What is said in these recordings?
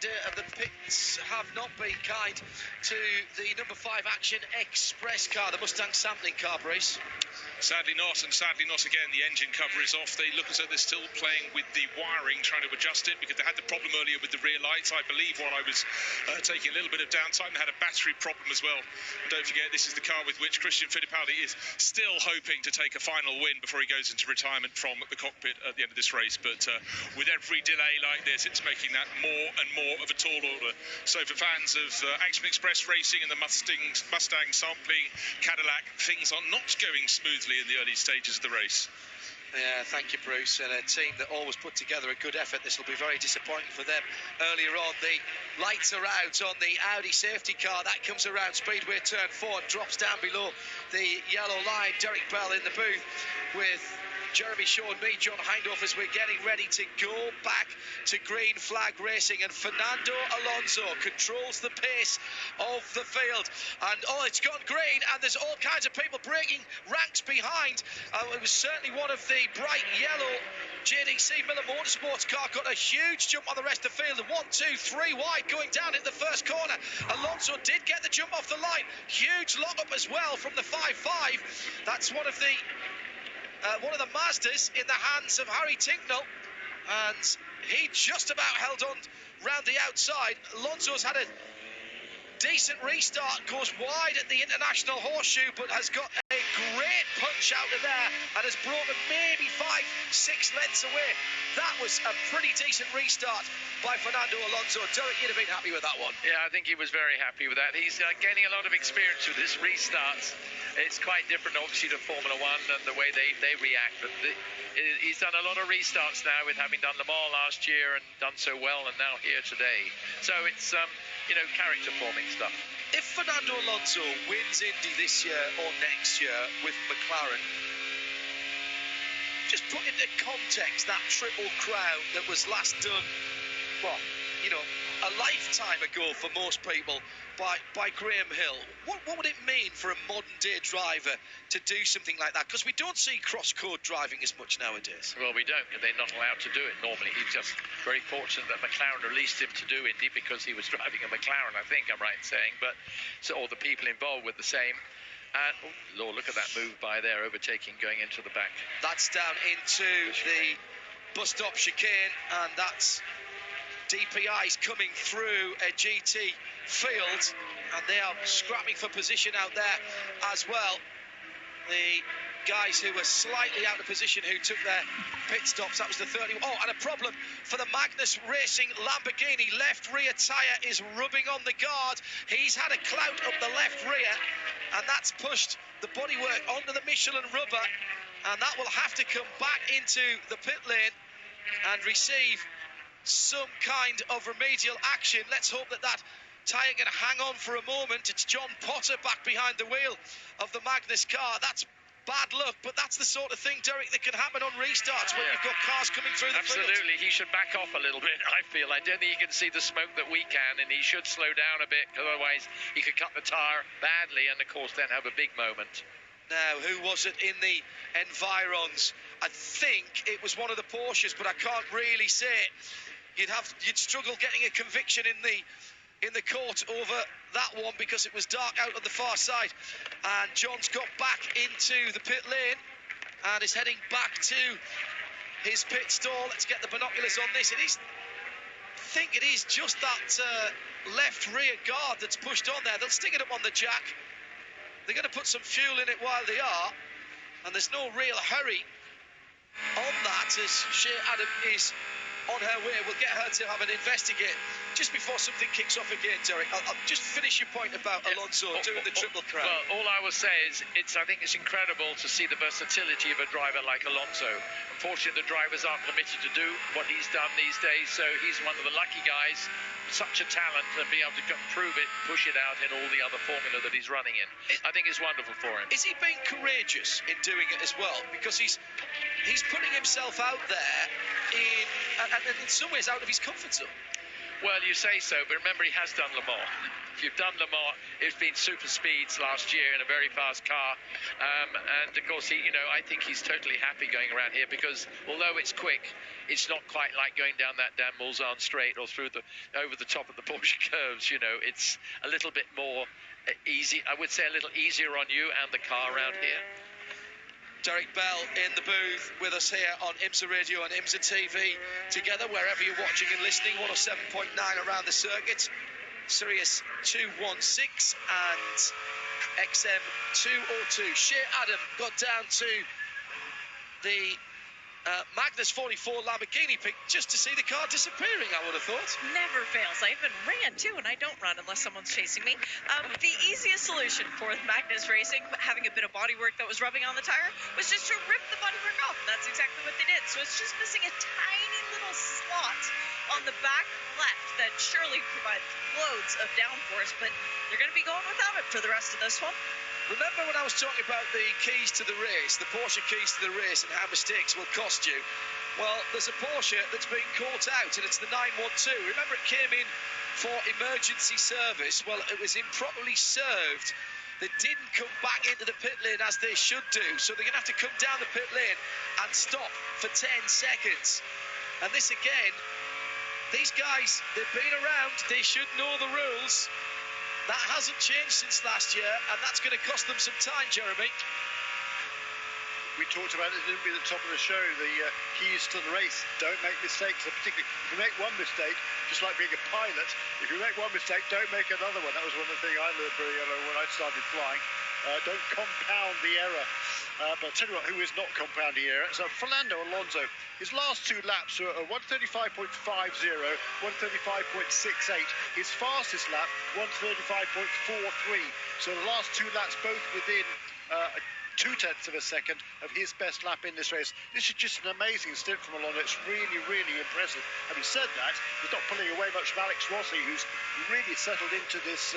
the pits have not been kind to the number 5 Action Express car, the Mustang sampling car, Bruce. Sadly not, and sadly not again. The engine cover is off. They look as though they're still playing with the wiring, trying to adjust it, because they had the problem earlier with the rear lights. I believe while I was taking a little bit of downtime, they had a battery problem as well. And don't forget, this is the car with which Christian Fittipaldi is still hoping to take a final win before he goes into retirement from the cockpit at the end of this race. But with every delay like this, it's making that more and more of a tall order. So for fans of Action Express Racing and the Mustang sampling Cadillac, things are not going smoothly in the early stages of the race. Yeah, thank you, Bruce. And a team that always put together a good effort. This will be very disappointing for them. Earlier on, the lights are out on the Audi safety car. That comes around Speedway turn 4 and drops down below the yellow line. Derek Bell in the booth with Jeremy Shaw and me, John Hindhoff, as we're getting ready to go back to green flag racing. And Fernando Alonso controls the pace of the field. And it's gone green, and there's all kinds of people breaking ranks behind. It was certainly one of the bright yellow JDC Miller Motorsports car got a huge jump on the rest of the field. 1, 2, 3 wide going down in the first corner. Alonso did get the jump off the line. Huge lock up as well from the 5-5. That's one of the Mazdas in the hands of Harry Tinknell, and he just about held on round the outside. Alonso's had a decent restart, goes wide at the International Horseshoe, but has got a great punch out of there and has brought him maybe 5-6 lengths away. That was a pretty decent restart by Fernando Alonso. Derek, you'd have been happy with that one. Yeah, I think he was very happy with that. He's gaining a lot of experience with his restarts. It's quite different, obviously, to Formula One and the way they react. But he's done a lot of restarts now, with having done Le Mans last year and done so well, and now here today. So it's character forming stuff. If Fernando Alonso wins Indy this year or next year with McLaren, just put into context that Triple Crown that was last done, a lifetime ago for most people by Graham Hill. What would it mean for a modern day driver to do something like that? Because we don't see cross-code driving as much nowadays. Well, we don't, because they're not allowed to do it normally. He's just very fortunate that McLaren released him to do Indy because he was driving a McLaren, I think I'm right in saying. But all the people involved were the same. And Lord, look at that move by there, overtaking, going into the back. That's down into the bus stop chicane, and that's DPI's coming through a GT field, and they are scrapping for position out there as well. The guys who were slightly out of position, who took their pit stops, that was the 30. Oh, and a problem for the Magnus Racing Lamborghini. Left rear tyre is rubbing on the guard. He's had a clout up the left rear, and that's pushed the bodywork onto the Michelin rubber, and that will have to come back into the pit lane and receive some kind of remedial action. Let's hope that tyre can hang on for a moment. It's John Potter back behind the wheel of the Magnus car. That's bad luck, but that's the sort of thing, Derek, that can happen on restarts when you've got cars coming through the field. Absolutely, he should back off a little bit, I feel. I don't think he can see the smoke that we can, and he should slow down a bit, because otherwise he could cut the tyre badly and, of course, then have a big moment. Now, who was it in the Environs? I think it was one of the Porsches, but I can't really say it. You'd struggle getting a conviction in the court over that one, because it was dark out on the far side. And John's got back into the pit lane and is heading back to his pit stall. Let's get the binoculars on this. I think it is just that left rear guard that's pushed on there. They'll stick it up on the jack. They're going to put some fuel in it while they are, and there's no real hurry on that, as Shea Adam is on her way. We'll get her to have an investigate just before something kicks off again, Derek. I'll just finish your point about Alonso doing the Triple Crown. Well, all I will say is I think it's incredible to see the versatility of a driver like Alonso. Unfortunately, the drivers aren't permitted to do what he's done these days, so he's one of the lucky guys, such a talent, and be able to prove it, push it out in all the other formula that he's running in. I think it's wonderful for him. Is he being courageous in doing it as well? Because he's putting himself out there in some ways out of his comfort zone. Well, you say so, but remember he has done Le Mans. If you've done Le Mans, it's been super speeds last year in a very fast car, and of course, I think he's totally happy going around here because although it's quick, it's not quite like going down that damn Mulsanne straight or over the top of the Porsche curves. It's a little bit more easy. I would say a little easier on you and the car around here. Derek Bell in the booth with us here on IMSA Radio and IMSA TV together, wherever you're watching and listening. 107.9 around the circuit, Sirius 216 and XM 202. Shea Adam got down to the Magnus 44 Lamborghini pick just to see the car disappearing, I would have thought. Never fails. I even ran too, and I don't run unless someone's chasing me. The easiest solution for Magnus Racing, having a bit of bodywork that was rubbing on the tire, was just to rip the bodywork off. That's exactly what they did. So it's just missing a tiny little slot on the back left that surely provides loads of downforce, but they're going to be going without it for the rest of this one. Remember when I was talking about the keys to the race, the Porsche keys to the race and how mistakes will cost you? Well, there's a Porsche that's been caught out, and it's the 912. Remember, it came in for emergency service. Well, it was improperly served. They didn't come back into the pit lane as they should do, so they're going to have to come down the pit lane and stop for 10 seconds. And this again, these guys, they've been around, they should know the rules. That hasn't changed since last year, and that's going to cost them some time, Jeremy. We talked about it, didn't we, at the top of the show, the keys to the race. Don't make mistakes, particularly if you make one mistake, just like being a pilot, if you make one mistake, don't make another one. That was one of the things I learned very early when I started flying. Don't compound the error. But I'll tell you what, who is not compounding error? So Fernando Alonso, his last two laps were 135.50, 135.68. His fastest lap, 135.43. So the last two laps both within 0.2 of a second of his best lap in this race. This is just an amazing stint from Alonso. It's really, really impressive. Having said that, he's not pulling away much from Alex Rossi, who's really settled into this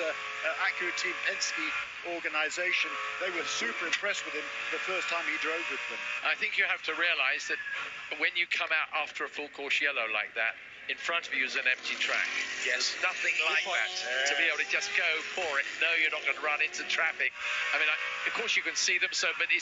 Acura Team Penske organisation. They were super impressed with him the first time he drove with them. I think you have to realise that when you come out after a full course yellow like that, in front of you is an empty track. Yes. There's nothing like that to be able to just go for it. No, you're not going to run into traffic. I mean, of course you can see them, but